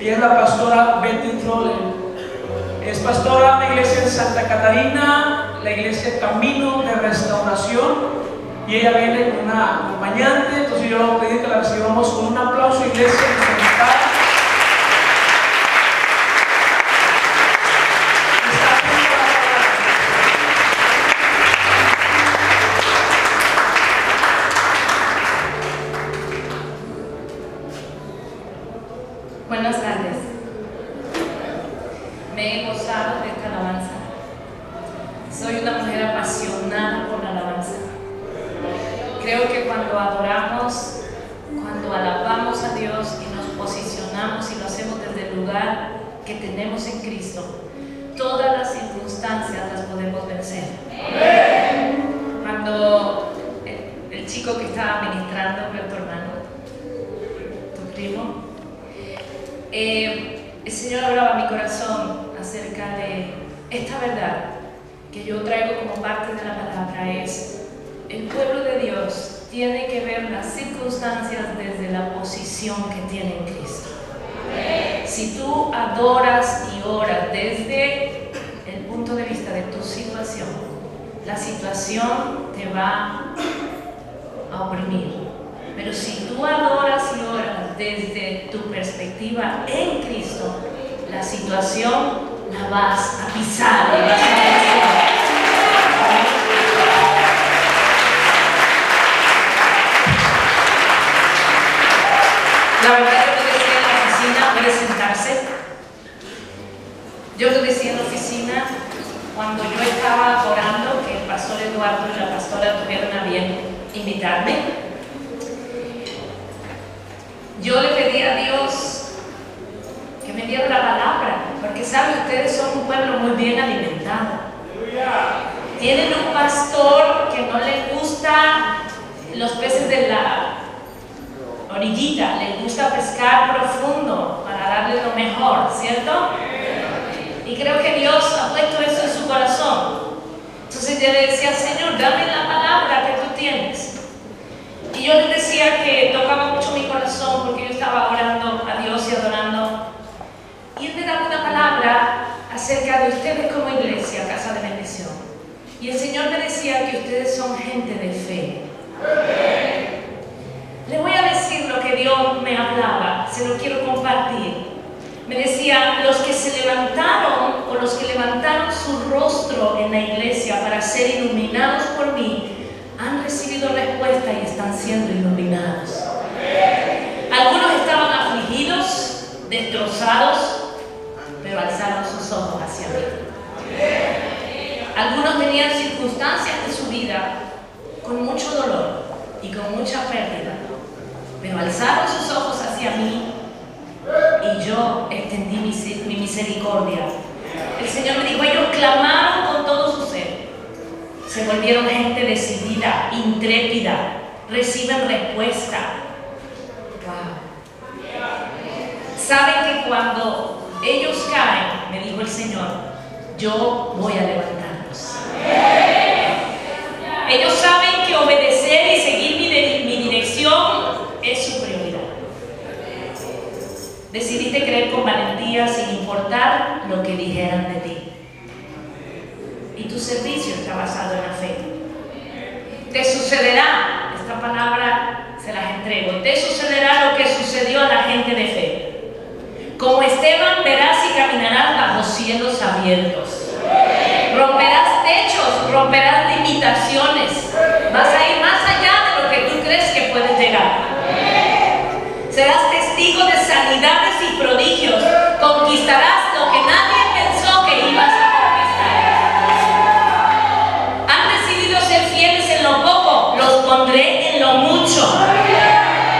Ella es la pastora Betty Trollen. Es pastora de la iglesia en Santa Catarina, la iglesia Camino de Restauración. Y ella viene con una acompañante. Entonces yo voy a pedir que la recibamos con un aplauso, iglesia. Buenas tardes. Me he gozado de esta alabanza. Soy una mujer apasionada por la alabanza. Creo que cuando adoramos, cuando alabamos a Dios y nos posicionamos y lo hacemos desde el lugar que tenemos en Cristo, todas las circunstancias las podemos vencer. Cuando el chico que estaba ministrando, tu hermano, tu primo, el Señor hablaba a mi corazón acerca de esta verdad que yo traigo como parte de la palabra. Es: el pueblo de Dios tiene que ver las circunstancias desde la posición que tiene en Cristo. Si tú adoras y oras desde el punto de vista de tu situación, la situación te va a oprimir. Pero si tú adoras y oras desde tu perspectiva en Cristo, la situación la vas a pisar y vas a vencer. La verdad, yo lo decía en la oficina, puede sentarse. Yo lo decía en la oficina cuando yo estaba orando, que el pastor Eduardo y la pastora tuvieron a bien invitarme. Yo le pedí a Dios que me diera la palabra, porque saben, ustedes son un pueblo muy bien alimentado. Tienen un pastor que no le gusta los peces de la orillita, le gusta pescar profundo para darle lo mejor, ¿cierto? Y creo que Dios ha puesto eso en su corazón. Entonces yo le decía: Señor, dame la palabra que tú tienes. Y yo les decía que tocaba mucho mi corazón porque yo estaba orando a Dios y adorando. Y Él me daba una palabra acerca de ustedes como iglesia, Casa de Bendición. Y el Señor me decía que ustedes son gente de fe. Les voy a decir lo que Dios me hablaba, se lo quiero compartir. Me decía: los que se levantaron o los que levantaron su rostro en la iglesia para ser iluminados por mí, han recibido respuesta y están siendo iluminados. Algunos estaban afligidos, destrozados, pero alzaron sus ojos hacia mí. Algunos tenían circunstancias de su vida con mucho dolor y con mucha pérdida, pero alzaron sus ojos hacia mí y yo extendí mi misericordia. El Señor me dijo: ellos clamaron con todo su ser. Se volvieron gente decidida, intrépida, reciben respuesta. Wow. Saben que cuando ellos caen, me dijo el Señor, yo voy a levantarlos. Ellos saben que obedecer y seguir mi dirección es su prioridad. Decidiste creer con valentía sin importar lo que dijeran de ti. Y tu servicio está basado en la fe. Te sucederá, esta palabra se las entrego, te sucederá lo que sucedió a la gente de fe. Como Esteban verás y caminarás bajo cielos abiertos. Romperás techos, romperás limitaciones. Vas a ir más allá de lo que tú crees que puedes llegar. Serás testigo de sanidades y prodigios. Conquistarás lo que nadie pensó que ibas a conquistar. Han decidido ser fieles en lo poco, los pondré en lo mucho.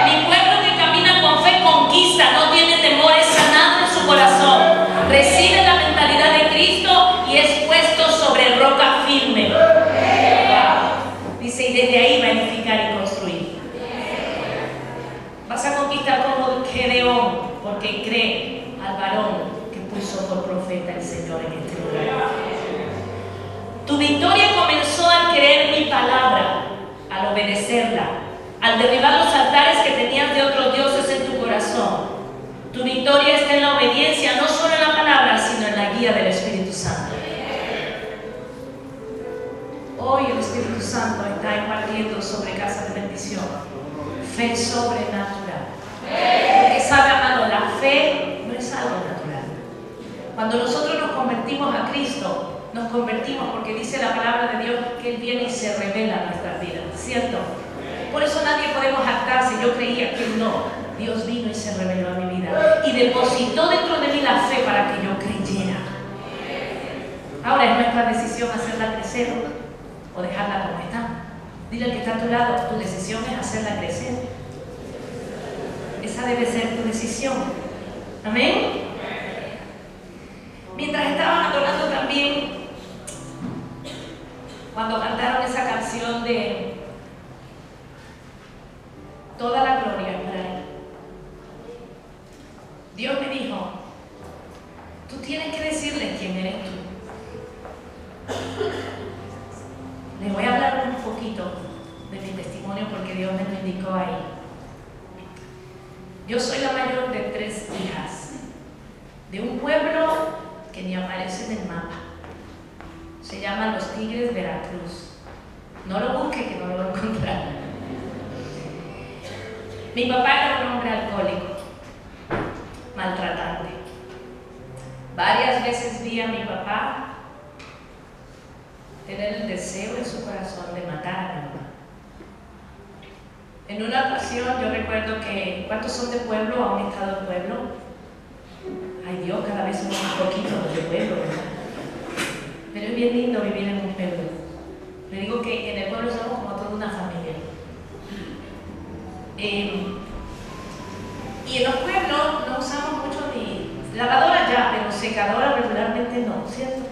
Mi pueblo que camina con fe conquista, no tiene temores, sanado en su corazón. Recibe la mentalidad de Cristo y es puesto sobre roca firme. Dice, y desde ahí va a edificar y construir. Vas a conquistar como Gedeón, porque cree al varón que puso por profeta el Señor en este lugar. Tu victoria comenzó al creer mi palabra, al obedecerla, al derribar los altares que tenías de otros dioses en tu corazón. Tu Tu victoria está en la obediencia, no solo en la palabra, sino en la guía del Espíritu Santo. Hoy el Espíritu Santo está impartiendo sobre Casa de Bendición fe sobrenatural. Porque sabe, amado, la fe no es algo natural. Cuando nosotros nos convertimos a Cristo, nos convertimos porque dice la palabra de Dios que Él viene y se revela en nuestras vidas, ¿cierto? Por eso nadie podemos jactarse. Yo creía que no. Dios vino y se reveló a mi vida y depositó dentro de mí la fe para que yo creyera. Ahora es nuestra decisión hacerla crecer o dejarla como está. Dile al que está a tu lado, tu decisión es hacerla crecer. Esa debe ser tu decisión. Amén. Mientras estaban adorando también, cuando cantaron esa canción de Toda la gloria para Él, Dios me dijo, tú tienes que decirles quién eres tú. Les voy a hablar un poquito de mi testimonio porque Dios me lo indicó ahí. Yo soy la mayor de 3 hijas, de un pueblo que ni aparece en el mapa. Se llama Los Tigres, Veracruz. No lo busque, que no lo va a encontrar. Mi papá era un hombre alcohólico, maltratante. Varias veces vi a mi papá tener el deseo en su corazón de matar a mi mamá. En una ocasión yo recuerdo que, ¿cuántos son de pueblo? ¿Han estado en pueblo? Ay Dios, cada vez somos un poquito de pueblo, ¿verdad? Pero es bien lindo vivir en un pueblo. Le digo que en el pueblo somos como toda una familia. Y en los pueblos no usamos mucho ni lavadora ya, pero secadora regularmente no, ¿cierto?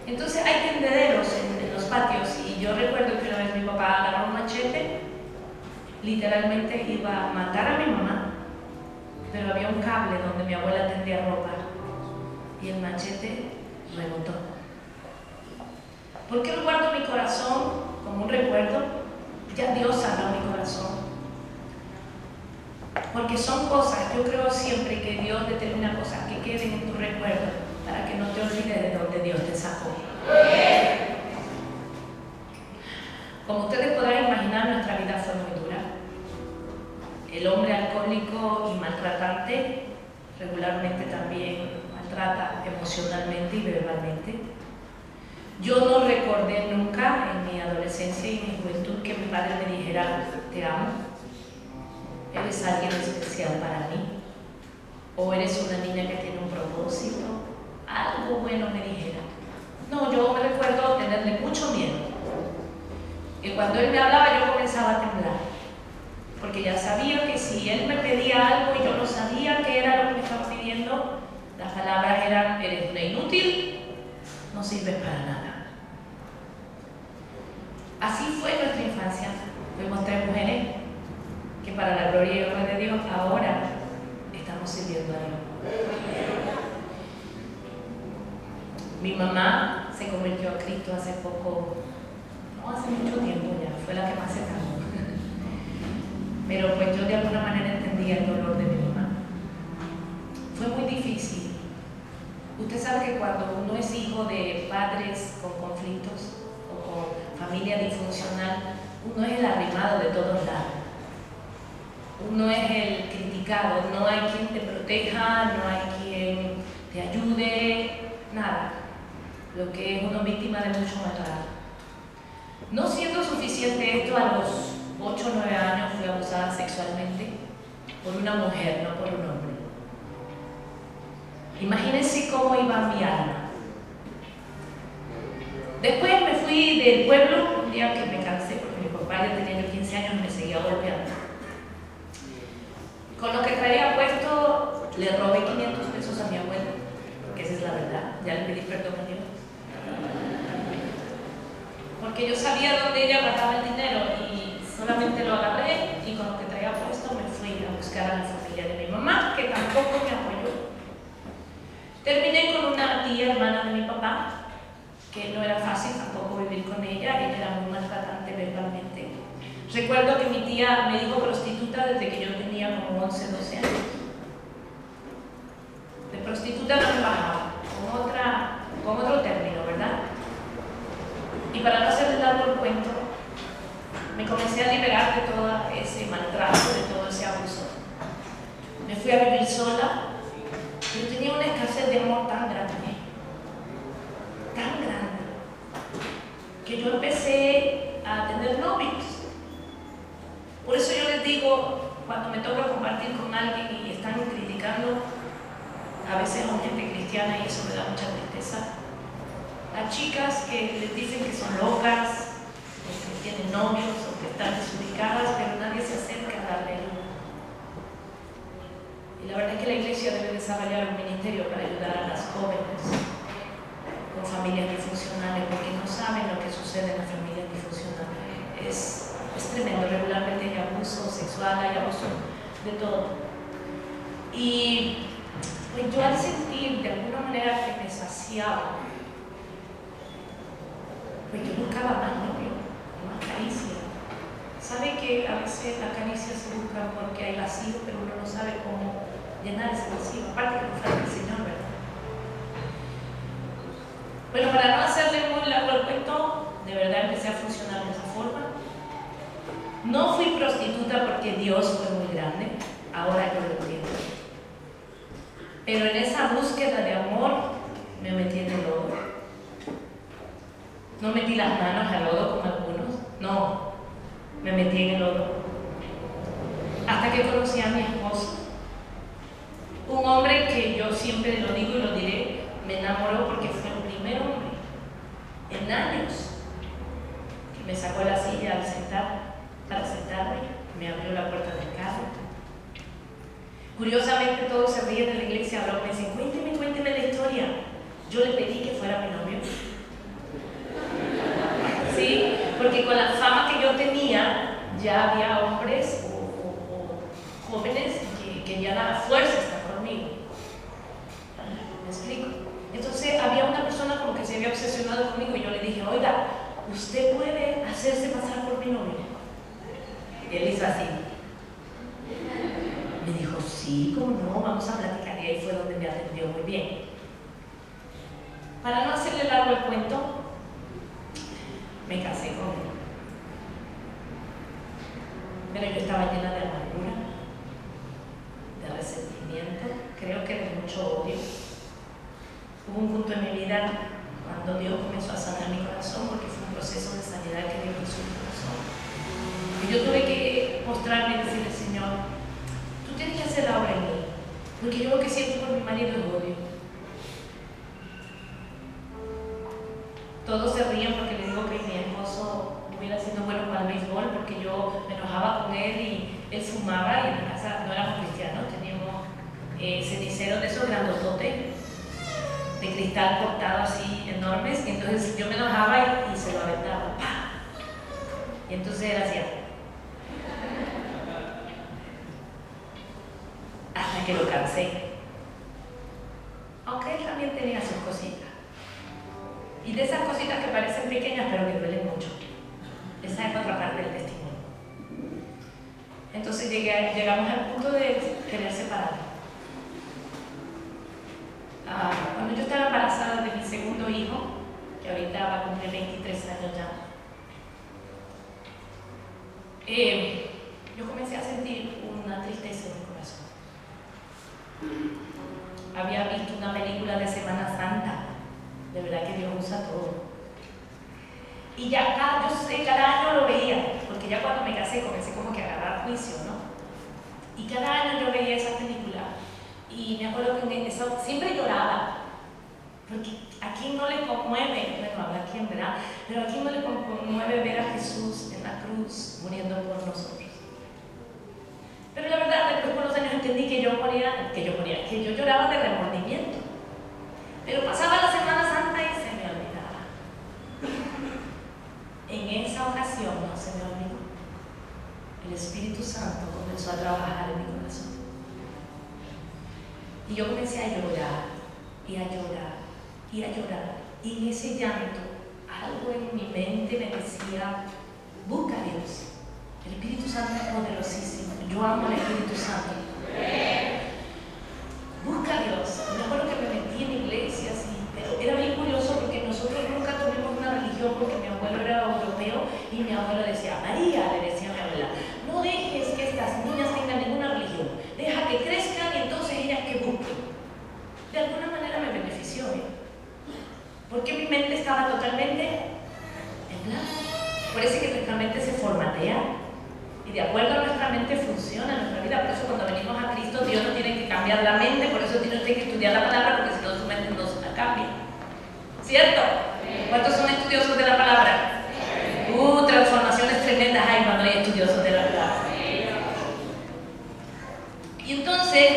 Entonces hay tendederos en los patios y yo recuerdo que una vez mi papá agarró un machete, literalmente iba a matar a mi mamá, pero había un cable donde mi abuela tendía ropa y el machete rebotó. ¿Por qué lo guardo en mi corazón como un recuerdo? Ya Dios sanó mi corazón. Porque son cosas, yo creo siempre que Dios determina cosas que queden en tu recuerdo para que no te olvides de donde Dios te sacó. Como ustedes podrán imaginar, nuestra vida fue muy dura. El hombre alcohólico y maltratante regularmente también maltrata emocionalmente y verbalmente. Yo no recordé nunca en mi adolescencia y mi juventud que mi padre me dijera, te amo. Eres alguien especial para mí, o eres una niña que tiene un propósito, algo bueno me dijera. No, yo me recuerdo tenerle mucho miedo. Y cuando él me hablaba yo comenzaba a temblar, porque ya sabía que si él me pedía algo y yo no sabía qué era lo que me estaba pidiendo, las palabras eran, eres una inútil, no sirves para nada. Así fue nuestra infancia. Fuimos 3 mujeres que para la gloria y honra de Dios ahora estamos sirviendo a Dios. Mi mamá se convirtió a Cristo hace poco, no hace mucho tiempo ya, fue la que más se tardó. Pero pues yo de alguna manera entendía el dolor de mi mamá. Fue muy difícil. Usted sabe que cuando uno es hijo de padres con conflictos o con familia disfuncional, uno es el arrimado de todos lados. Uno es el criticado, no hay quien te proteja, no hay quien te ayude, nada. Lo que es una víctima de mucho maltrato. No siendo suficiente esto, a los 8 o 9 años fui abusada sexualmente por una mujer, no por un hombre. Imagínense cómo iba mi alma. Después me fui del pueblo, un día que me cansé porque mi papá ya tenía 15 años y me seguía golpeando. Con lo que traía puesto, le robé 500 pesos a mi abuela, porque esa es la verdad, ya le pedí perdón a Dios. Porque yo sabía dónde ella guardaba el dinero y solamente lo agarré y con lo que traía puesto me fui a buscar a la familia de mi mamá, que tampoco me apoyó. Terminé con una tía hermana de mi papá, que no era fácil tampoco vivir con ella era muy maltratante verbalmente. Recuerdo que mi tía me dijo prostituta desde que yo tenía como 11, 12 años. para no hacerles largo el cuento, me comencé a liberar de todo ese maltrato, de todo ese abuso. Me fui a vivir sola, pero tenía una escasez de amor tan grande, que yo empecé a tener novios. Por eso yo les digo, cuando me toca compartir con alguien y están criticando, a veces a gente cristiana, y eso me da mucha tristeza, a chicas que les dicen que son locas, o que tienen novios, o que están desubicadas, pero nadie se acerca a darle ayuda. Y la verdad es que la iglesia debe desarrollar un ministerio para ayudar a las jóvenes con familias disfuncionales, porque no saben lo que sucede en las familias disfuncionales. Es tremendo. Regularmente hay abuso sexual, hay abuso de todo. Y pues yo al sentir de alguna manera que me saciaba, pues yo buscaba más novio, más caricia. Sabe que a veces la caricia se busca porque hay vacío, pero uno no sabe cómo llenar ese vacío, aparte que no falta el Señor, ¿verdad? Bueno, para no hacerle muy largo el cuento, de verdad empecé a funcionar de esa forma. No fui prostituta porque Dios fue muy grande, ahora yo lo entiendo. Pero en esa búsqueda de amor me metí en el lodo. No metí las manos al lodo como algunos, no, me metí en el lodo. Hasta que conocí a mi esposo, un hombre que yo siempre lo digo y lo diré, me enamoró porque fue el primer hombre en años que me sacó la silla para sentarme, me abrió la puerta del carro. Curiosamente todos se ríen de la iglesia, ahora me dicen, cuénteme la historia. Yo le pedí que fuera mi novio. Sí, porque con la fama que yo tenía, ya había hombres o jóvenes que querían a la fuerza estar conmigo. ¿Me explico? Entonces había una persona como que se había obsesionado conmigo y yo le dije, oiga, ¿usted puede hacerse pasar por mi novio? Y él hizo así. Me dijo, sí, ¿cómo no? Vamos a platicar. Y ahí fue donde me atendió muy bien. Para no hacerle largo el cuento, me casé con él. Pero yo estaba llena de amargura, de resentimiento, creo que de mucho odio. Hubo un punto en mi vida cuando Dios comenzó a sanar mi corazón, porque fue un proceso de sanidad que Dios hizo en mi corazón. Y yo tuve que mostrarme y decirle, Señor, tú tienes que hacer la obra en mí, porque yo lo que siento por mi marido es odio. Todos se ríen porque le digo que mi esposo hubiera sido bueno para el béisbol, porque yo me enojaba con él y él fumaba, y en la casa no éramos cristianos, teníamos ceniceros de esos grandototes, de cristal cortado así enormes, y entonces yo me enojaba y se lo aventaba. ¡Pah! Y entonces él hacía. Hasta que lo cansé. Aunque él también tenía sus cositas. Y de esas cositas que parecen pequeñas pero que duelen mucho. Esa es otra parte del testimonio. Entonces llegamos al punto de querer separarnos. Cuando yo estaba embarazada de mi segundo hijo, que ahorita va a cumplir 23 años ya, yo comencé a sentir una tristeza en mi corazón. Había visto una película de Semana Santa, de verdad que Dios usa todo. Y ya cada año lo veía, porque ya cuando me casé comencé como que a agarrar juicio, ¿no? Y cada año yo veía esa película. Y me acuerdo que siempre lloraba, porque a quién no le conmueve, bueno, habla quién, ¿verdad? Pero a quién no le conmueve ver a Jesús en la cruz muriendo por nosotros. Pero la verdad, después con los años entendí que yo lloraba de remordimiento. Pero pasaba la Semana Santa y se me olvidaba. En esa ocasión no se me olvidó. El Espíritu Santo comenzó a trabajar en mi corazón. Y yo comencé a llorar, y a llorar, y a llorar. Y en ese llanto, algo en mi mente me decía, busca a Dios. El Espíritu Santo es poderosísimo. Yo amo al Espíritu Santo. Busca a Dios. Me acuerdo que me metí en iglesias, pero era bien curioso porque nosotros nunca tuvimos una religión porque mi abuelo decía, María, le decía a mi abuela, no dejes que estas niñas tengan ninguna religión, deja que crezcan y entonces ellas que busquen. De alguna manera me benefició, porque mi mente estaba totalmente en blanco. Parece que nuestra mente se formatea y de acuerdo a nuestra mente funciona nuestra vida. Por eso cuando venimos a Cristo, Dios no tiene que cambiar la mente, por eso tiene usted que estudiar la palabra, porque si no su mente no se la cambia. ¿Cierto? ¿Cuántos son estudiosos de la palabra? Transformaciones tremendas hay cuando hay estudiosos de la palabra. Y entonces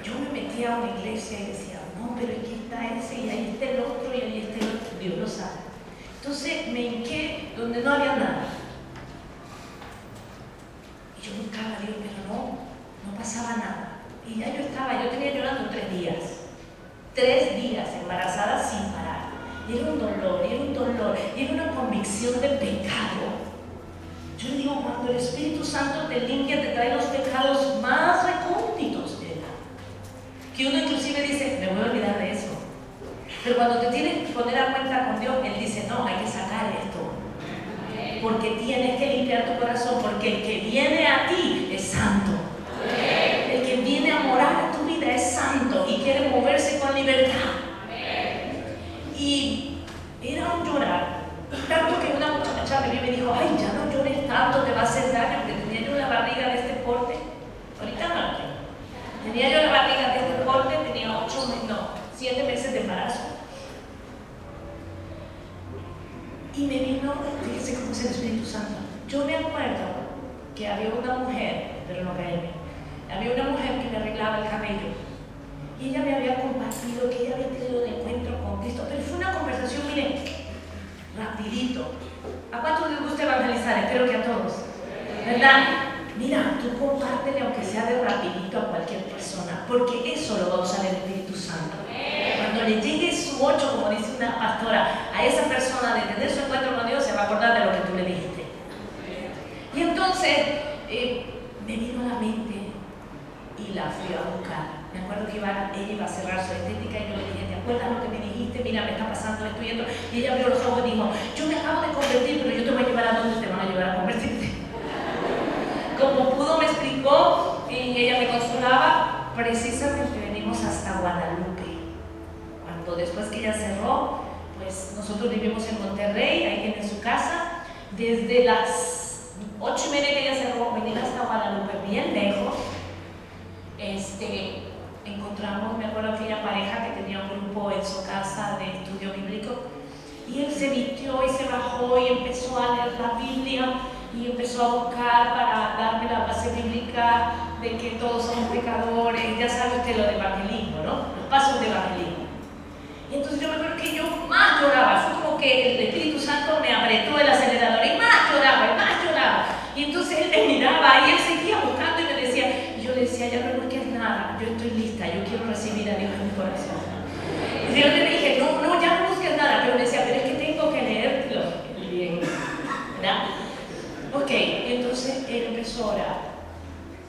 yo me metía a una iglesia y decía, no, pero aquí está ese y ahí está el otro y ahí está el otro. Dios lo sabe. Entonces me hinqué donde no había nada. Y yo buscaba a Dios, pero no pasaba nada. Y ya yo tenía llorando 3 días. 3 días embarazada sin parar. Y era un dolor, y era una convicción de pecado. Yo le digo, cuando el Espíritu Santo te limpia, te trae los pecados más recónditos de él. Que uno inclusive dice, me voy a olvidar de eso. Pero cuando te tienes que poner a cuenta con Dios, Él dice, no, hay que sacar esto. Porque tienes que limpiar tu corazón, porque el que viene a ti es santo. El que viene a morar en tu vida es santo y quiere moverse con libertad. Y era un llorar, tanto que una muchacha me dijo, ay, ya no llores tanto, te va a hacer daño, porque tenía yo una barriga de este porte, ahorita no la tengo. Tenía yo la barriga de este porte, tenía 7 meses de embarazo. Y me vino, fíjese cómo es el Espíritu Santo. Yo me acuerdo que había una mujer, pero no caerme, había una mujer que me arreglaba el cabello. Y ella me había compartido que ella había tenido un encuentro con Cristo. Pero fue una conversación, miren, rapidito. ¿A cuántos les gusta evangelizar? Espero que a todos. ¿Verdad? Mira, tú compártele aunque sea de rapidito a cualquier persona, porque eso lo va a usar el Espíritu Santo. Cuando le llegue su 8, como dice una pastora, a esa persona de tener su encuentro con Dios, se va a acordar de lo que tú le dijiste. Y entonces, me vino a la mente y la fui a buscar. Me acuerdo que ella iba a cerrar su estética y yo le dije, ¿te acuerdas lo que me dijiste? Mira, me está pasando esto y esto. Y ella abrió los ojos y dijo, yo me acabo de convertir, pero yo te voy a llevar a donde te van a llevar a convertirte. Como pudo me explicó y ella me consolaba. Precisamente venimos hasta Guadalupe. Cuando después que ella cerró, pues nosotros vivimos en Monterrey, ahí tiene su casa. Desde las 8:30 que ella cerró, venir hasta Guadalupe, bien lejos. Encontramos, me acuerdo, aquella pareja que tenía un grupo en su casa de estudio bíblico y él se vistió y se bajó y empezó a leer la Biblia y empezó a buscar para darme la base bíblica de que todos somos pecadores. Ya sabe usted lo de evangelismo, ¿no? Los pasos de evangelismo. Y entonces yo me acuerdo que yo más lloraba, fue como que el Espíritu Santo me apretó el acelerador y más lloraba. Y entonces él me miraba y él seguía buscando y me decía, y yo le decía, ya no busques nada, yo estoy lista, yo quiero recibir a Dios en mi corazón. Y yo le dije, no, ya no busques nada, pero me decía, pero es que tengo que leerlo bien, ¿verdad? Ok, entonces él empezó a orar,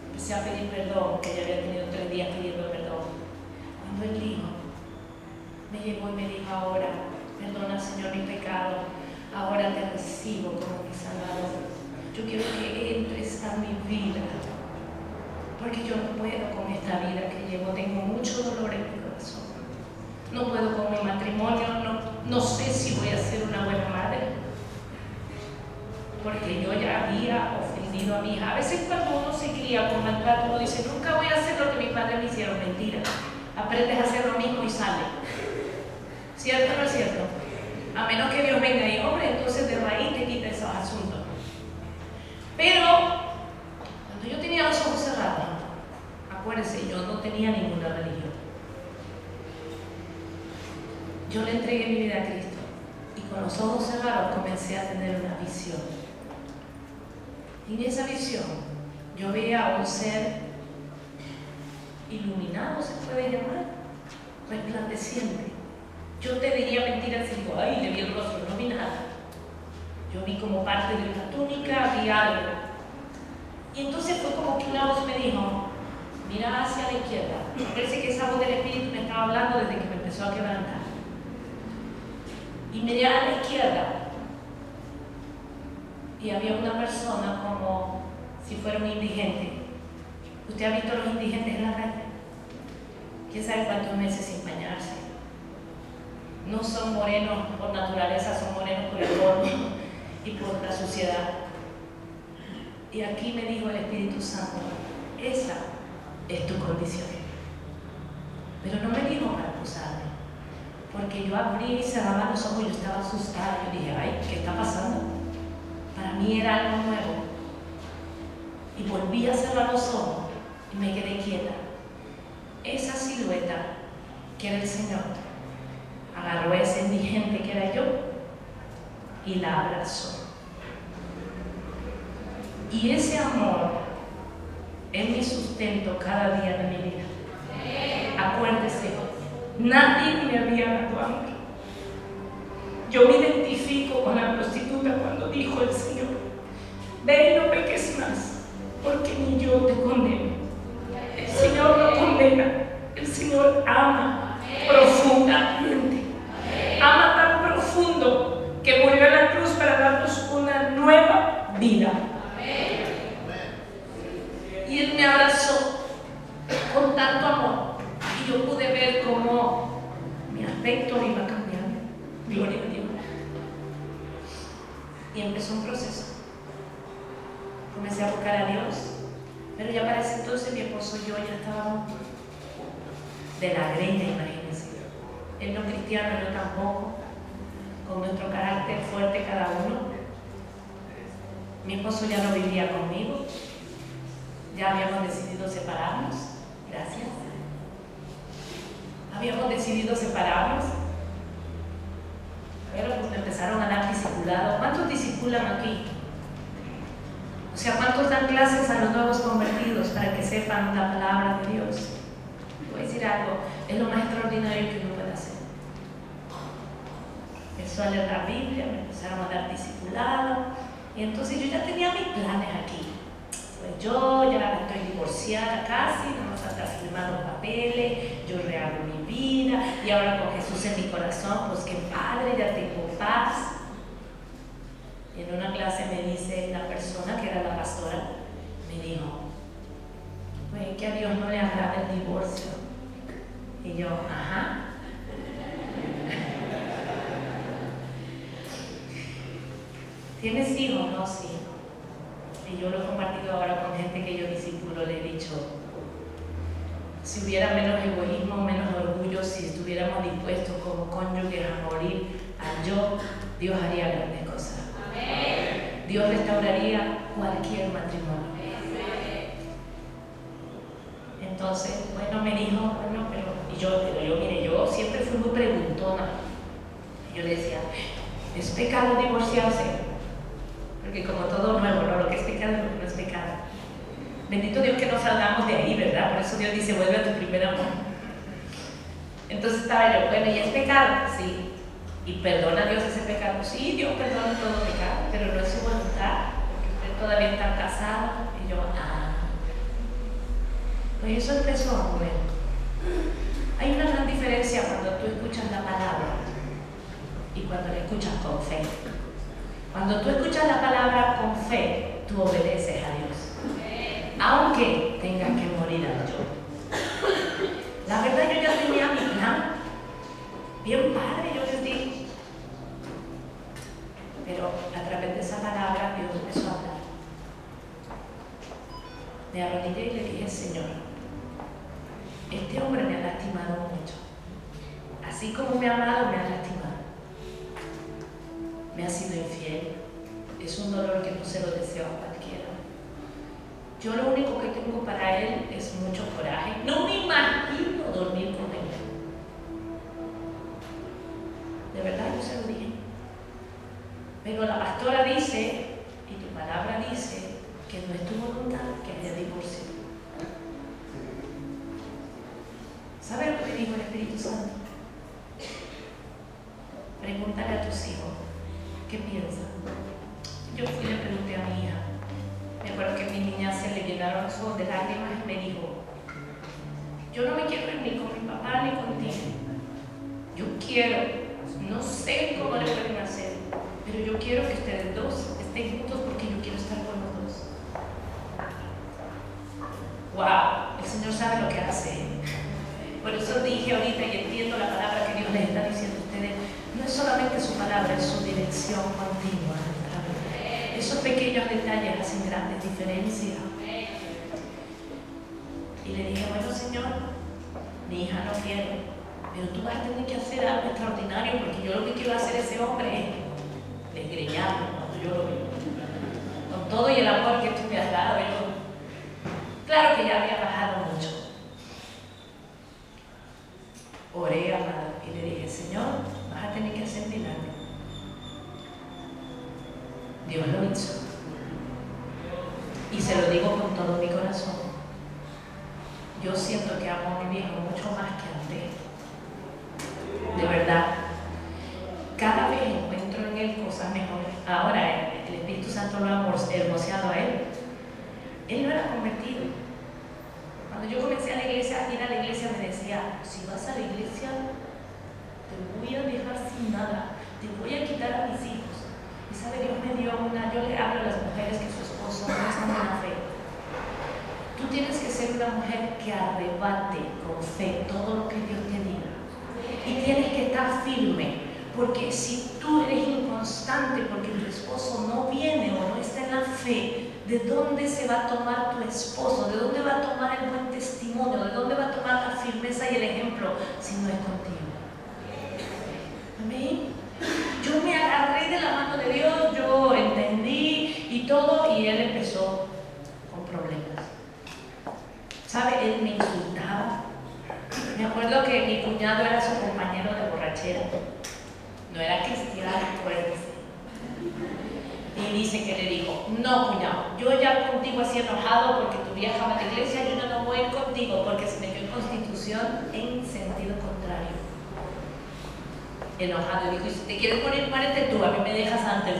empecé a pedir perdón, que ya había tenido 3 días pidiendo perdón. Cuando él dijo, me llegó y me dijo, ahora, perdona Señor mi pecado, ahora te recibo como mi Salvador. Yo quiero que entres a mi vida, porque yo no puedo con esta vida que llevo, tengo mucho dolor en mi corazón. No puedo con mi matrimonio, no sé si voy a ser una buena madre, porque yo ya había ofendido a mi hija. A veces cuando uno se cría con maltrato, uno dice, nunca voy a hacer lo que mis padres me hicieron. Mentira, aprendes a hacer lo mismo y sale. ¿Cierto o no es cierto? A menos que Dios venga y hombre, entonces de raíz te quita esos asuntos. Pero cuando yo tenía los ojos cerrados, acuérdense, yo no tenía ninguna religión. Yo le entregué mi vida a Cristo y con los ojos cerrados comencé a tener una visión. Y en esa visión yo veía a un ser iluminado, se puede llamar, resplandeciente. Yo te diría mentiras si digo, ay, le vi el rostro, no vi nada. Yo vi como parte de una túnica, vi algo. Y entonces fue como que una voz me dijo, mira hacia la izquierda. Parece que esa voz del Espíritu me estaba hablando desde que me empezó a quebrantar. Y miré a la izquierda. y había una persona como si fuera un indigente. ¿Usted ha visto a los indigentes en la calle? ¿Quién sabe cuántos meses sin bañarse? No son morenos por naturaleza, son morenos por el polvo y por la suciedad. Y aquí me dijo el Espíritu Santo, esa es tu condición. Pero no me dijo para acusarme, porque yo abrí y cerraba los ojos y yo estaba asustada. Yo dije, ay, ¿qué está pasando? Para mí era algo nuevo. Y volví a cerrar los ojos y me quedé quieta. Esa silueta que era el Señor agarró a ese indigente que era yo y la abrazó. Y ese amor es mi sustento cada día de mi vida. Acuérdese, nadie me había dado hambre. Yo me identifico con la prostituta cuando dijo el Señor, ve y no peques más, porque ni yo te condeno. El Señor no condena, el Señor ama profundamente. Ama tan profundo que murió en la cruz para darnos una nueva vida. Y Él me abrazó con tanto amor y yo pude ver cómo mi aspecto iba cambiando. Gloria a Dios. Y empezó un proceso. Comencé a buscar a Dios, pero ya para ese entonces mi esposo y yo ya estábamos de la greña, imagínense. Él no cristiano, yo tampoco, con nuestro carácter fuerte cada uno. Mi esposo ya no vivía conmigo, ya habíamos decidido separarnos, gracias. Habíamos decidido separarnos, pero pues empezaron a dar discipulado. ¿Cuántos discipulan aquí? O sea, ¿cuántos dan clases a los nuevos convertidos para que sepan la palabra de Dios? Voy a decir algo, es lo más extraordinario que uno puede hacer. Empezó a leer la Biblia, me empezaron a dar discipulado, y entonces yo ya tenía mis planes aquí. Pues yo ya estoy divorciada casi, no me falta firmar los papeles, yo rehago mi vida, y ahora con Jesús en mi corazón, pues qué padre, ya tengo paz. Y en una clase me dice la persona que era la pastora, me dijo, pues que a Dios no le agrada el divorcio. Y yo, ajá. ¿Tienes hijos? No, sí. Y yo lo he compartido ahora con gente que yo discípulo, le he dicho, si hubiera menos egoísmo, menos orgullo, si estuviéramos dispuestos como cónyuges a morir al yo, Dios haría grandes cosas. Amén. Dios restauraría cualquier matrimonio. Entonces, bueno, me dijo, bueno, pero yo, mire, yo siempre fui muy preguntona. Yo le decía, ¿es pecado divorciarse? Porque como todo nuevo, ¿no? Lo que es pecado no es pecado. Bendito Dios que no salgamos de ahí, ¿verdad? Por eso Dios dice, vuelve a tu primer amor. Entonces estaba yo, bueno, ¿y es pecado? Sí. ¿Y perdona a Dios ese pecado? Sí, Dios perdona todo pecado, pero no es su voluntad, porque usted todavía está casado. Y yo, pues eso empezó a mover. Hay una gran diferencia cuando tú escuchas la palabra y cuando la escuchas con fe. Cuando tú escuchas la palabra con fe, tú obedeces a Dios, aunque tengas que morir al yo. La verdad, yo ya tenía mi plan, bien padre, yo les dije. Pero a través de esa palabra, Dios empezó a hablar. Me arrodillé y le dije, Señor, este hombre me ha lastimado mucho. Así como me ha amado, me ha lastimado. Me ha sido infiel. Es un dolor que no se lo deseo a cualquiera. Yo lo único que tengo para él es mucho coraje. No me imagino dormir con él. De verdad yo se lo dije. Pero la pastora dice, y tu palabra dice, que no es tu voluntad que haya divorcio. ¿Sabes lo que me dijo el Espíritu Santo? Pregúntale a tus hijos, ¿qué piensan? Yo fui y le pregunté a mi hija. Me acuerdo que a mi niña se le llenaron los ojos de lágrimas y me dijo, yo no me quiero ir ni con mi papá ni contigo. Yo quiero, no sé cómo le pueden hacer, pero yo quiero que ustedes dos estén juntos porque pequeños detalles hacen grandes diferencias. Y le dije, bueno, Señor, mi hija no quiere, pero tú vas a tener que hacer algo extraordinario, porque yo lo que quiero hacer a ese hombre es desgreñarlo cuando yo lo veo. Con todo y el amor que tú me has dado, claro que ya había bajado mucho. Oré, amada, y le dije, Señor, vas a tener que hacer milagro. Dios lo hizo. Y se lo digo con todo mi corazón. Yo siento que amo a mi viejo mucho más que antes. De verdad. Cada vez encuentro en él cosas mejores. Ahora el Espíritu Santo lo ha hermoseado a él. Él no era convertido. Cuando yo comencé a ir a la iglesia me decía, si vas a la iglesia, te voy a dejar sin nada, te voy a quitar a mis hijos. Y sabe, Dios me dio yo le hablo a las mujeres que su esposo no está en la fe. Tú tienes que ser una mujer que arrebate con fe todo lo que Dios te diga. Y tienes que estar firme, porque si tú eres inconstante porque tu esposo no viene o no está en la fe, ¿de dónde se va a tomar tu esposo? ¿De dónde va a tomar el buen testimonio? ¿De dónde va a tomar la firmeza y el ejemplo si no es contigo? Amén. Yo me agarré de la mano de Dios, yo entendí y todo, y él empezó con problemas. ¿Sabe? Él me insultaba. Me acuerdo que mi cuñado era su compañero de borrachera. No era cristiano, acuérdense. Y dice que le dijo, no, cuñado, yo ya contigo así enojado porque tu vieja va a la iglesia, yo no voy a ir contigo porque se metió en Constitución en sentido contrario. Enojado, y dijo, y si te quieres morir, muérete tú, a mí me dejas antes.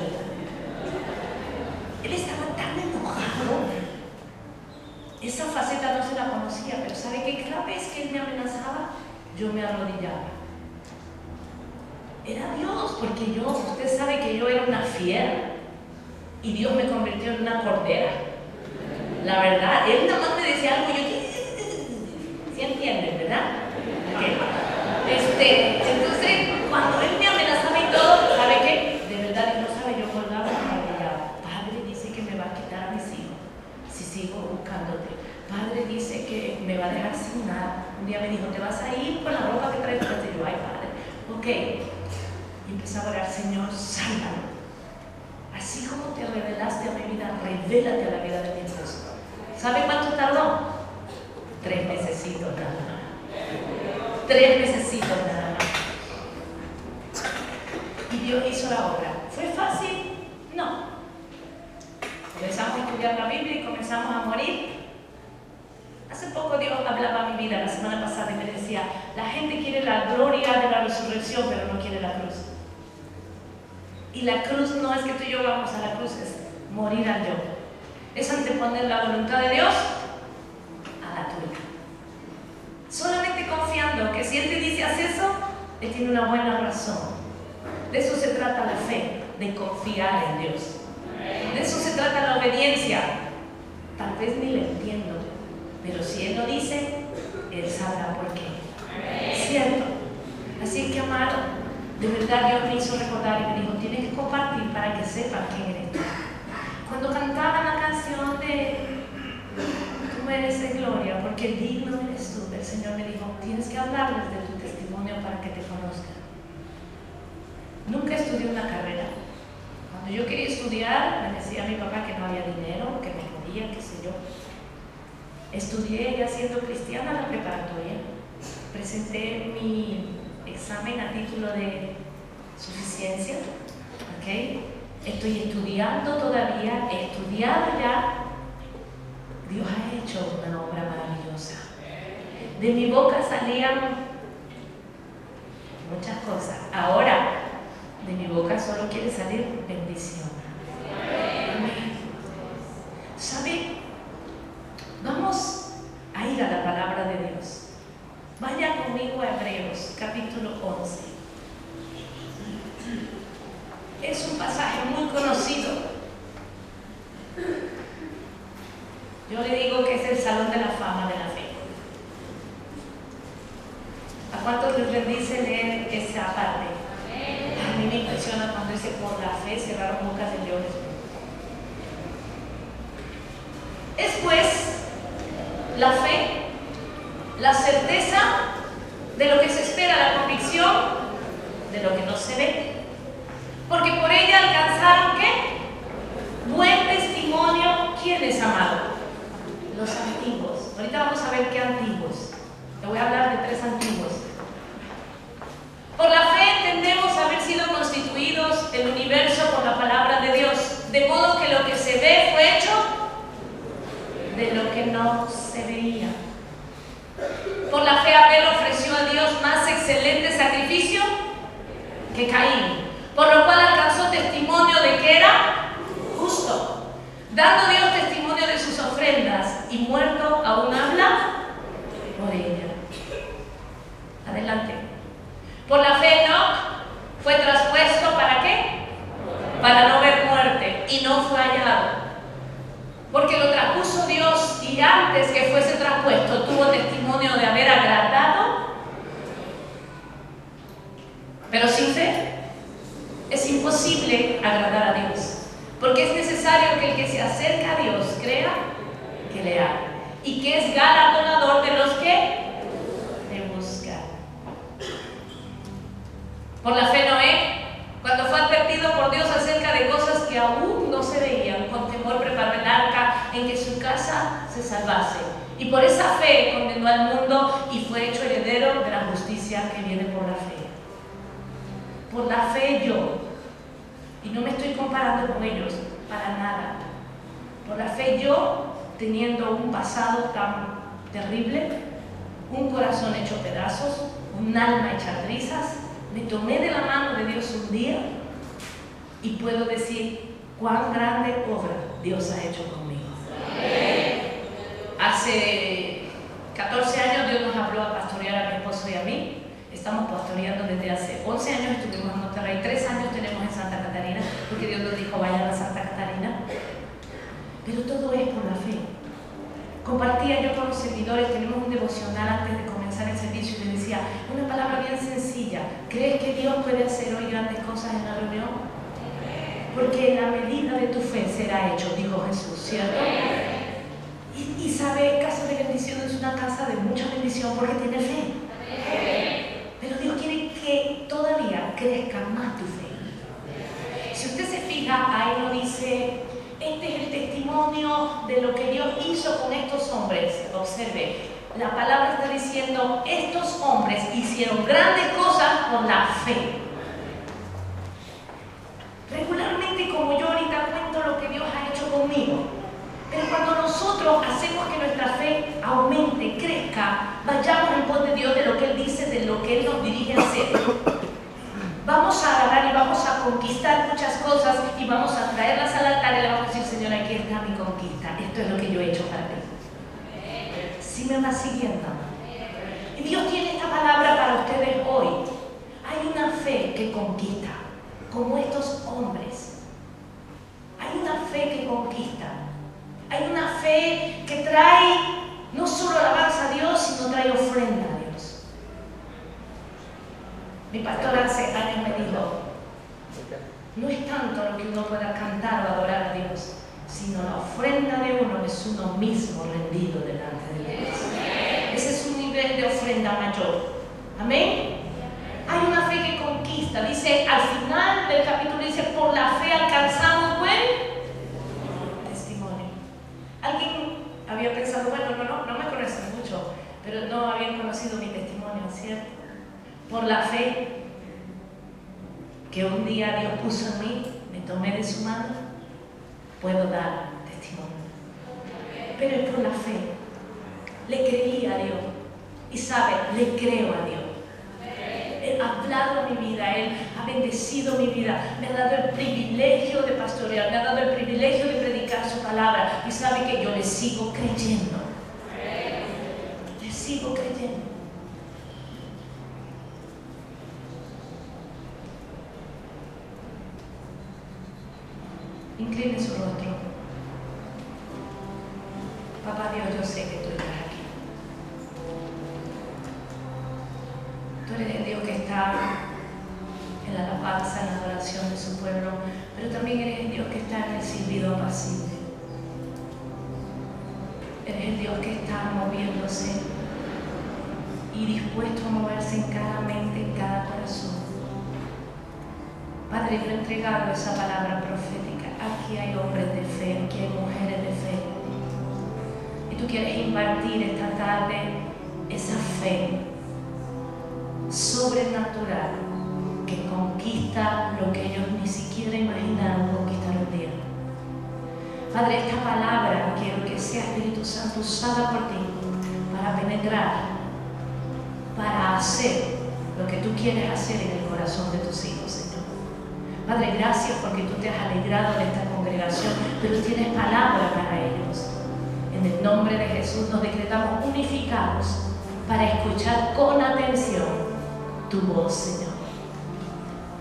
Él estaba tan enojado. Esa faceta no se la conocía, pero ¿sabe que cada vez que él me amenazaba, yo me arrodillaba? Era Dios, porque usted sabe que yo era una fiera. Y Dios me convirtió en una cordera. La verdad, él nada más me decía algo y yo... ¿Sí entienden, verdad? Okay. Entonces, cuando él me amenazaba y todo, ¿sabe qué? De verdad, Dios no sabe, yo colgaba y me arrodillaba. Padre dice que me va a quitar a mis hijos si sigo buscándote. Padre dice que me va a dejar sin nada. Un día me dijo, te vas a ir con la ropa que traes. Y yo, ay, Padre, ok. Y empecé a orar, Señor, sálvalo. Así como te revelaste a mi vida, revélate a la vida de mi esposo. ¿Sabe cuánto tardó? 3 mesecitos nada más. 3 mesecitos nada más. Y Dios hizo la obra. ¿Fue fácil? No. Comenzamos a estudiar la Biblia y comenzamos a morir. Hace poco Dios hablaba a mi vida la semana pasada y me decía, la gente quiere la gloria de la resurrección, pero no quiere la cruz. Y la cruz no es que tú y yo vamos a la cruz, es morir al yo. Es anteponer la voluntad de Dios a la tuya. Solamente confiando que si Él te dice haz eso, Él tiene una buena razón. De eso se trata la fe, de confiar en Dios. De eso se trata la obediencia. Tal vez ni le entiendo, pero si Él lo dice, Él sabrá por qué. ¿Cierto? Así que, amado, de verdad Dios me hizo recordar y me dijo, tienes que compartir para que sepan quién eres tú. Cuando cantaban la canción de tú mereces gloria, porque digno eres tú, el Señor me dijo, tienes que hablarles de tu testimonio para que te conozcan. Nunca estudié una carrera. Cuando yo quería estudiar, me decía mi papá que no había dinero, que no podía, qué sé yo. Estudié ya siendo cristiana en la preparatoria. Presenté mi examen a título de suficiencia, ¿ok? Estoy estudiando todavía, he estudiado ya. Dios ha hecho una obra maravillosa. De mi boca salían muchas cosas. Ahora, de mi boca solo quiere salir bendición. Amén. ¿Sabe? Vamos a ir a la palabra de Dios. Vaya conmigo a Hebreos, capítulo 11. Es un pasaje muy conocido. Yo le digo que es el salón de la fama de la fe. ¿A cuántos les bendice leer esa parte? A mí me impresiona cuando dice por la fe cerraron bocas de leones. la fe, la certeza de lo que se espera, la convicción de lo que no se ve. Porque por ella alcanzaron ¿qué? Buen testimonio. ¿Quién es amado? Los antiguos. Ahorita vamos a ver qué antiguos. Te voy a hablar de 3 antiguos. Por la fe entendemos haber sido constituidos el universo por la palabra de Dios, de modo que lo que se ve fue hecho de lo que no se veía. Por la fe Abel ofreció a Dios más excelente sacrificio que Caín, por lo cual alcanzó testimonio de que era justo, dando Dios testimonio de sus ofrendas, y muerto aún habla por ella. Adelante. Por la fe Enoc fue traspuesto, ¿para qué? Para no ver muerte, y no fue hallado, porque lo traspuso Dios, y antes que fuese traspuesto tuvo testimonio de haber agradado. Pero sin fe es imposible agradar a Dios, porque es necesario que el que se acerca a Dios crea que le hay, y que es galardonador de los que le buscan. Por la fe Noé, cuando fue advertido por Dios acerca de cosas que aún no se veían, con temor preparó el arca en que su casa se salvase. Y por esa fe condenó al mundo y fue hecho heredero de la justicia que viene por la fe. Por la fe yo, y no me estoy comparando con ellos, para nada. Por la fe yo, teniendo un pasado tan terrible, un corazón hecho pedazos, un alma hecha trizas, me tomé de la mano de Dios un día y puedo decir cuán grande obra Dios ha hecho conmigo. Hace 14 años Dios nos habló a pastorear a mi esposo y a mí. Estamos pastoreando desde hace 11 años, estuvimos en Monterrey, 3 años tenemos en Santa Catarina, porque Dios nos dijo vayan a Santa Catarina. Pero todo es por la fe. Compartía yo con los servidores, tenemos un devocional antes de comenzar el servicio y les decía una palabra bien sencilla: ¿crees que Dios puede hacer hoy grandes cosas en la reunión? Porque en la medida de tu fe será hecho, dijo Jesús, ¿cierto? Y sabe, casa de bendición es una casa de mucha bendición porque tiene fe. Pero Dios quiere que todavía crezca más tu fe. Si usted se fija, ahí no dice este es el testimonio de lo que Dios hizo con estos hombres. Observe, la palabra está diciendo estos hombres hicieron grandes cosas por la fe. Regularmente, como yo ahorita cuento lo que Dios ha hecho conmigo, pero cuando nosotros hacemos que nuestra fe aumente, crezca, vayamos en pos de Dios, de lo que Él dice, de lo que Él nos dirige a hacer, vamos a agarrar y vamos a conquistar muchas cosas y vamos a traerlas al altar y le vamos a decir: Señor, aquí está mi conquista, esto es lo que yo he hecho para ti. ¿Sí me va siguiendo? Y Dios tiene esta palabra para ustedes hoy. Hay una fe que conquista, como estos hombres. Hay una fe que conquista. Hay una fe que trae no solo alabanza a Dios, sino trae ofrenda a Dios. Mi pastor hace años me dijo: no es tanto lo que uno pueda cantar o adorar a Dios, sino la ofrenda de uno es uno mismo rendido delante de Dios. Ese es un nivel de ofrenda mayor. Amén. Hay una fe que conquista. Dice al final del capítulo, dice: por la fe alcanzamos buen testimonio. Alguien había pensado, bueno, no me conocen mucho, pero no habían conocido mi testimonio, ¿cierto? Por la fe que un día Dios puso en mí, me tomé de su mano, puedo dar testimonio. Pero es por la fe. Le creí a Dios. Y sabe, le creo a Dios. Él ha hablado mi vida, Él ha bendecido mi vida, me ha dado el privilegio de pastorear, me ha dado el privilegio de predicar su palabra, y sabe que yo le sigo creyendo. Le sigo creyendo. Incline su rostro. Papá Dios, yo sé que tú estás aquí. Tú eres el Dios que está en la alabanza, en la adoración de su pueblo, pero también eres el Dios que está en el silbido apacible. eres el Dios que está moviéndose y dispuesto a moverse en cada mente, en cada corazón. Padre, yo he entregado esa palabra profética. Aquí hay hombres de fe, aquí hay mujeres de fe. Y tú quieres impartir esta tarde esa fe sobrenatural que conquista lo que ellos ni siquiera imaginaron conquistar un día. Padre, esta palabra quiero que sea, Espíritu Santo, usada por ti para penetrar, para hacer lo que tú quieres hacer en el corazón de tus hijos, Señor. Padre, gracias porque tú te has alegrado de esta congregación, pero tienes palabra para ellos. En el nombre de Jesús nos decretamos unificados para escuchar con atención tu voz, Señor.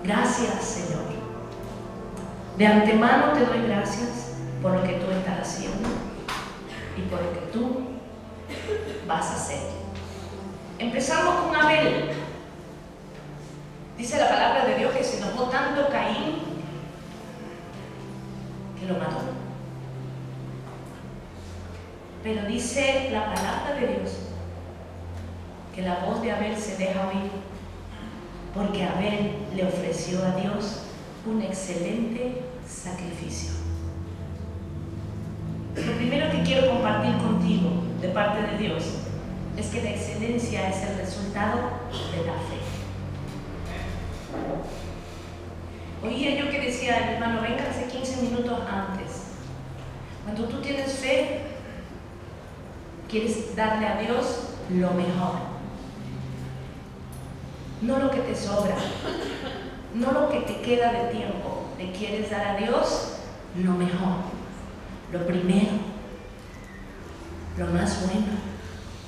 Gracias, Señor. De antemano te doy gracias por lo que tú estás haciendo y por lo que tú vas a hacer. Empezamos con Abel. Dice la palabra de Dios que se enojó tanto Caín que lo mató. Pero dice la palabra de Dios que la voz de Abel se deja oír porque Abel le ofreció a Dios un excelente sacrificio. Lo primero que quiero compartir contigo de parte de Dios es que la excelencia es el resultado de la fe. Oía yo que decía el hermano, venga hace 15 minutos antes. Cuando tú tienes fe, quieres darle a Dios lo mejor. No lo que te sobra, no lo que te queda de tiempo. Le quieres dar a Dios lo mejor. Lo primero, lo más bueno,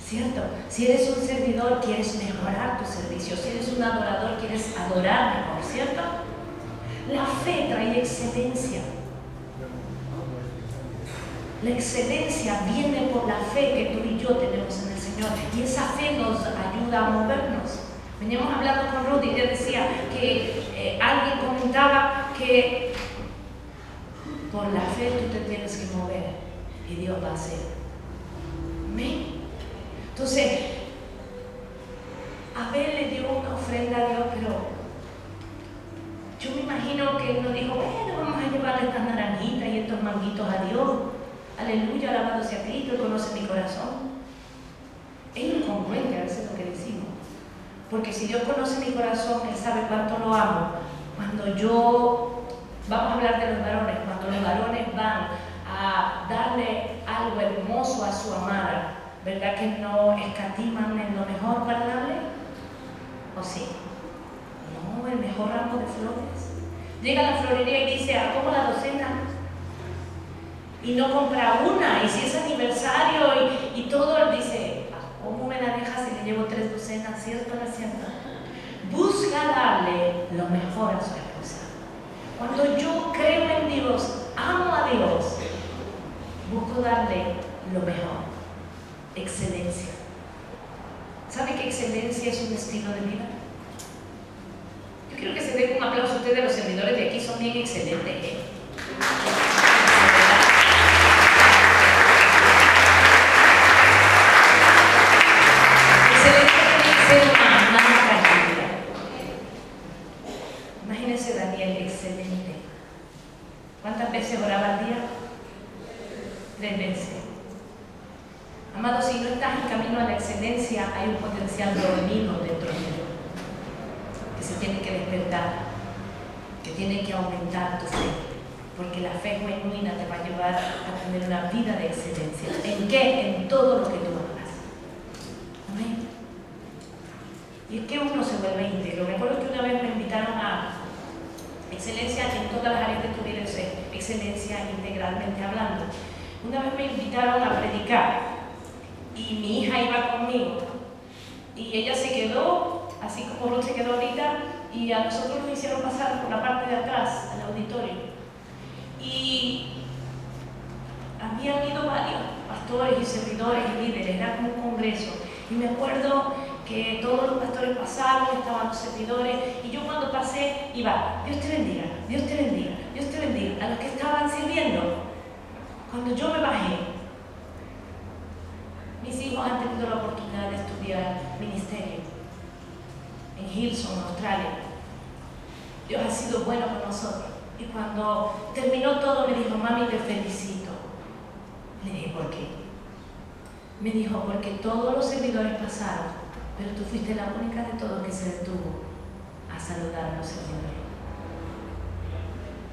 ¿cierto? Si eres un servidor, quieres mejorar tu servicio. Si eres un adorador, quieres adorar mejor, ¿cierto? La fe trae excelencia. La excelencia viene por la fe que tú y yo tenemos en el Señor. Y esa fe nos ayuda a movernos. Veníamos hablando con Ruth y ella decía que alguien comentaba que por la fe tú te tienes que mover y Dios va a hacer. Amén. Entonces, Abel le dio una ofrenda a Dios, pero yo me imagino que él no dijo, bueno, vamos a llevarle estas naranjitas y estos manguitos a Dios. Aleluya, alabado sea Cristo, conoce mi corazón. Es incongruente a veces lo que decimos. Porque si Dios conoce mi corazón, Él sabe cuánto lo amo. Cuando yo, vamos a hablar de los varones, cuando los varones van a darle algo hermoso a su amada, ¿verdad que no escatiman en lo mejor para darle? ¿O sí? No, el mejor ramo de flores. Llega a la florería y dice, ¿cómo la docena? Y no compra una, y si es aniversario y todo, él dice, ¿cómo me la dejas si le llevo 3 docenas? ¿Cierto o no es cierto? Busca darle lo mejor a su esposa. Cuando yo creo en Dios, amo a Dios, busco darle lo mejor. Excelencia. ¿Sabe que excelencia es un estilo de vida? Yo quiero que se den un aplauso a ustedes, los servidores de aquí son bien excelentes, ¿eh? Imagínense Daniel, excelente. ¿Cuántas veces oraba al día? 3 veces. Amado, si no estás en camino a la excelencia, hay un potencial dormido dentro de ti, que se tiene que despertar, que tiene que aumentar tu fe, porque la fe genuina te va a llevar a tener una vida de excelencia. ¿En qué? En todo lo que tú hagas. Amén. Y es que uno se vuelve íntegro. Me acuerdo que una vez me invitaron a excelencia en todas las áreas de tu vida, excelencia integralmente hablando. Una vez me invitaron a predicar y mi hija iba conmigo y ella se quedó, así como Ruth se quedó ahorita, y a nosotros nos hicieron pasar por la parte de atrás, al auditorio. Y habían ido varios pastores y servidores y líderes, era como un congreso. Y me acuerdo que todos los pastores pasaron, estaban los servidores, y yo cuando pasé iba, Dios te bendiga, Dios te bendiga, Dios te bendiga, a los que estaban sirviendo. Cuando yo me bajé, fui al ministerio en Hillsong, Australia. Dios ha sido bueno con nosotros. Y cuando terminó todo me dijo, mami, te felicito. Le dije, ¿por qué? Me dijo, porque todos los servidores pasaron, pero tú fuiste la única de todos que se detuvo a saludar a los servidores.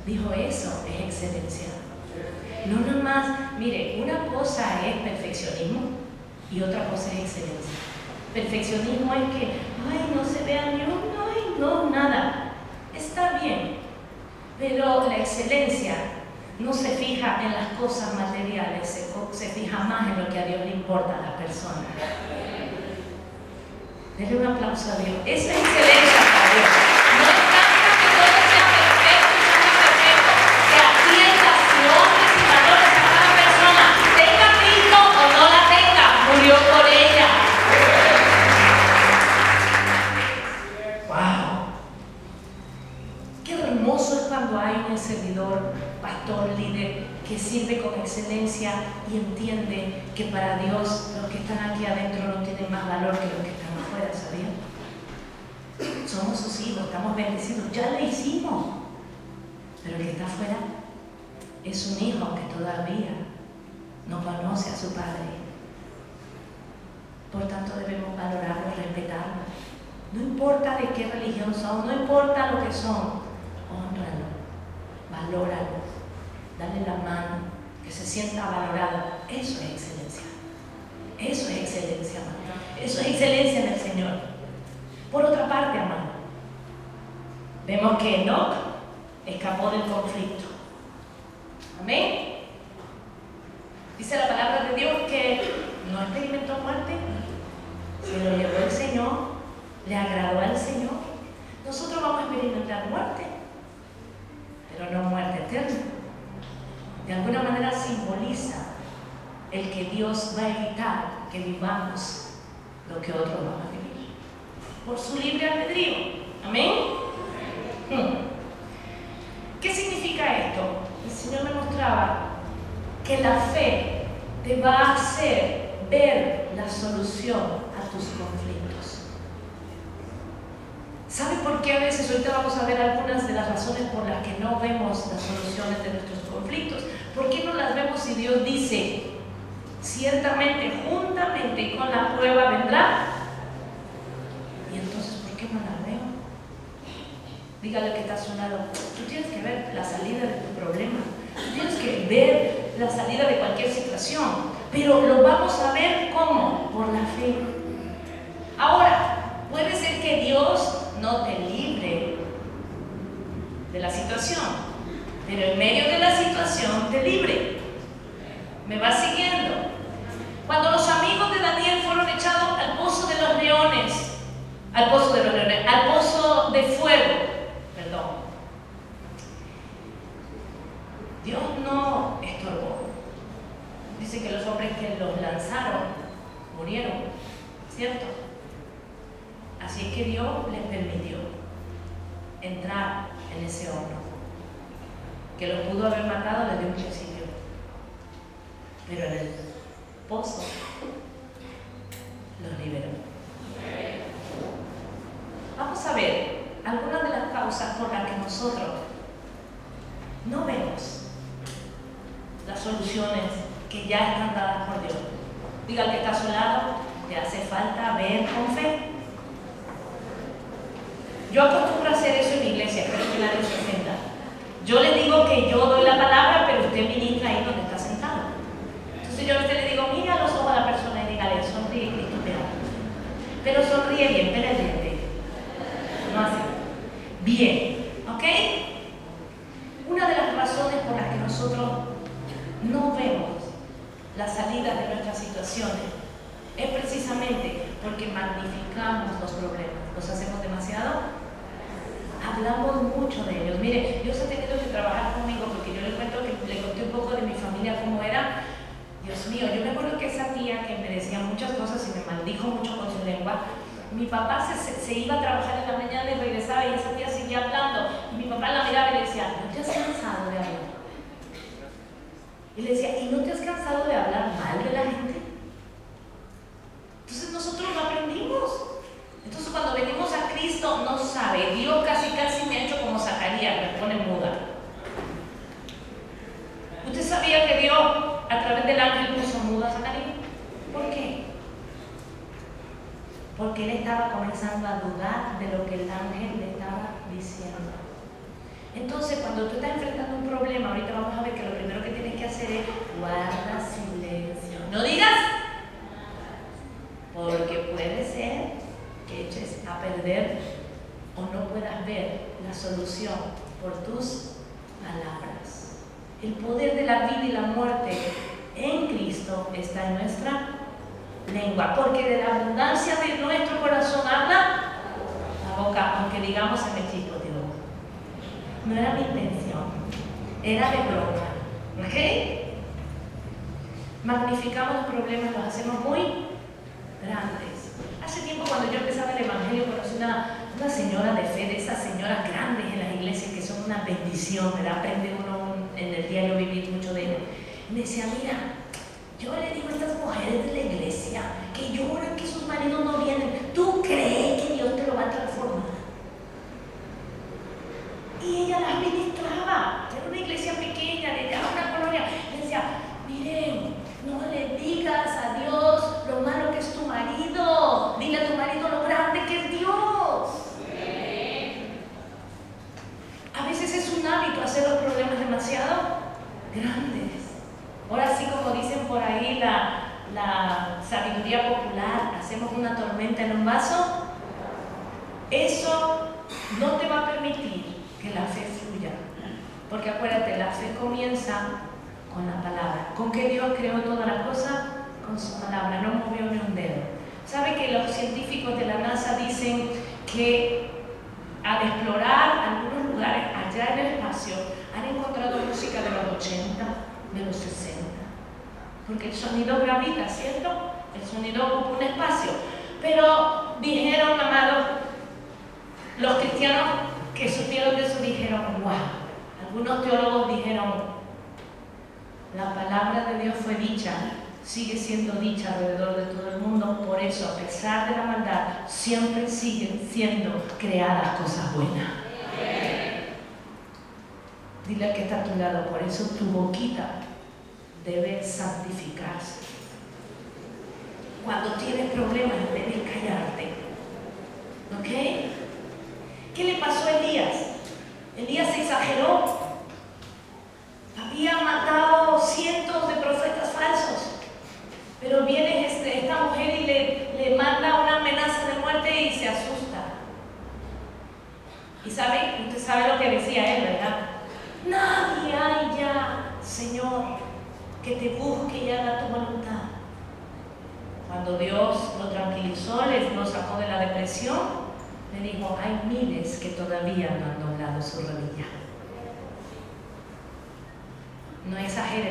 Dijo, eso es excelencia. No nomás, mire, una cosa es perfeccionismo y otra cosa es excelencia. Perfeccionismo es que, ay, no se vea ni un, ay, no, nada. Está bien, pero la excelencia no se fija en las cosas materiales, se fija más en lo que a Dios le importa a la persona. Denle un aplauso a Dios. Esa es excelencia para Dios. No es tanto que todo sea perfecto y sea perfecto, que atienda y honres y valores a cada persona, tenga Cristo o no la tenga, murió por ella. ¡Wow! Qué hermoso es cuando hay un servidor, pastor, líder, que sirve con excelencia y entiende que para Dios los que están aquí adentro no tienen más valor que los que están afuera, ¿sabían? Somos sus hijos, estamos bendecidos, ya lo hicimos. Pero el que está afuera es un hijo que todavía no conoce a su padre. Por tanto debemos valorarlo, respetarlo. No importa de qué religión son, no importa lo que son, hónralo, valóralo, dale la mano, que se sienta valorado. Eso es excelencia. Eso es excelencia, amado. Eso es excelencia en el Señor. Por otra parte, amado, vemos que Enoc escapó del conflicto. Amén. Dice la palabra de Dios que no experimentó muerte, se lo llevó el Señor, le agradó al Señor. Nosotros vamos a experimentar muerte, pero no muerte eterna. De alguna manera simboliza el que Dios va a evitar que vivamos lo que otros van a vivir por su libre albedrío. Amén. ¿Qué significa esto? El Señor me mostraba que la fe te va a hacer ver la solución a tus conflictos. ¿Sabe por qué a veces? Ahorita vamos a ver algunas de las razones por las que no vemos las soluciones de nuestros conflictos. ¿Por qué no las vemos si Dios dice, ciertamente, juntamente con la prueba vendrá? Y entonces, ¿por qué no la veo? Dígale que está a su lado, tú tienes que ver la salida de tu problema, tú tienes que ver la salida de cualquier situación, pero lo vamos a ver ¿cómo? Por la fe. Ahora, puede ser que Dios no te libre de la situación, pero en medio de la situación te libre. ¿Me va siguiendo? Cuando los amigos de Daniel fueron echados al pozo de los leones, al pozo de fuego, perdón, Dios no estorbó. Dice que los hombres que los lanzaron murieron, ¿cierto? Así es que Dios les permitió entrar en ese horno, que los pudo haber matado desde un principio, pero en el pozo los liberó. Vamos a ver algunas de las causas por las que nosotros no vemos las soluciones que ya están dadas por Dios. Diga al que está a su lado, te hace falta ver con fe. Yo acostumbro a hacer eso en mi iglesia, espero que nadie se ofenda. Yo le digo que yo doy la palabra, pero usted ministra ahí donde está sentado. Entonces yo a usted le digo, mira a los ojos a la persona y dígale, sonríe, Cristo te ama. Pero sonríe bien, pela el diente. No así. Bien, ¿ok? Una de las razones por las que nosotros no vemos la salida de nuestras situaciones es precisamente porque magnificamos los problemas. ¿Los hacemos demasiado? Hablamos mucho de ellos. Mire, Dios ha tenido que trabajar conmigo porque yo le cuento que le conté un poco de mi familia, cómo era. Dios mío, yo me acuerdo que esa tía que me decía muchas cosas y me maldijo mucho con su lengua. Mi papá se iba a trabajar en la mañana y regresaba y esa tía seguía hablando. Y mi papá la miraba y le decía, ¿no te has cansado de hablar? Y le decía, ¿y no te has cansado de hablar mal de la gente? Entonces nosotros no aprendemos porque él estaba comenzando a dudar de lo que el ángel le estaba diciendo. Entonces, cuando tú estás enfrentando un problema, ahorita vamos a ver que lo primero que tienes que hacer es guarda silencio. No digas, porque puede ser que eches a perder o no puedas ver la solución por tus palabras. El poder de la vida y la muerte en Cristo está en nuestra lengua, porque de la abundancia de nuestro corazón habla la boca, aunque digamos en el chico, Dios. No era mi intención, era de broma, ¿ok? Magnificamos los problemas, los hacemos muy grandes. Hace tiempo, cuando yo empezaba el evangelio, conocí una señora de fe, de esas señoras grandes en las iglesias que son una bendición, ¿verdad? Aprende uno en el diario vivir mucho de ellas. Y me decía, mira, yo le digo a estas mujeres de la iglesia que lloran que sus maridos no vienen. ¿Tú crees que Dios te lo va a transformar? Y ella las ministraba. Era una iglesia pequeña, de una colonia. Y decía, miren, no le digas a Dios lo malo que es tu marido. Dile a tu marido lo grande que es Dios. A veces es un hábito hacer los problemas demasiado grandes. Ahora sí, como dicen por ahí la sabiduría popular, hacemos una tormenta en un vaso. Eso no te va a permitir que la fe fluya, porque acuérdate, la fe comienza con la palabra. ¿Con qué Dios creó todas las cosas? Con su palabra, no movió ni un dedo. ¿Sabe que los científicos de la NASA dicen que al explorar algunos lugares allá en el espacio han encontrado música de los 80, de los 60? Porque el sonido gravita, ¿cierto? El sonido ocupa un espacio. Pero dijeron, amados, los cristianos que supieron de eso dijeron, wow. Algunos teólogos dijeron, la palabra de Dios fue dicha, sigue siendo dicha alrededor de todo el mundo, por eso, a pesar de la maldad, siempre siguen siendo creadas cosas buenas. Dile al que está a tu lado, por eso tu boquita debe santificarse. Cuando tienes problemas, debes callarte. ¿Ok? ¿Qué le pasó a Elías? Elías se exageró. Había matado cientos de profetas falsos. Pero viene esta mujer y le manda una amenaza de muerte y se asusta. Y usted sabe lo que decía él, ¿verdad? Nadie hay ya, Señor, que te busque y haga tu voluntad. Cuando Dios lo tranquilizó, lo sacó de la depresión, le dijo, hay miles que todavía no han doblado su rodilla. No exagere.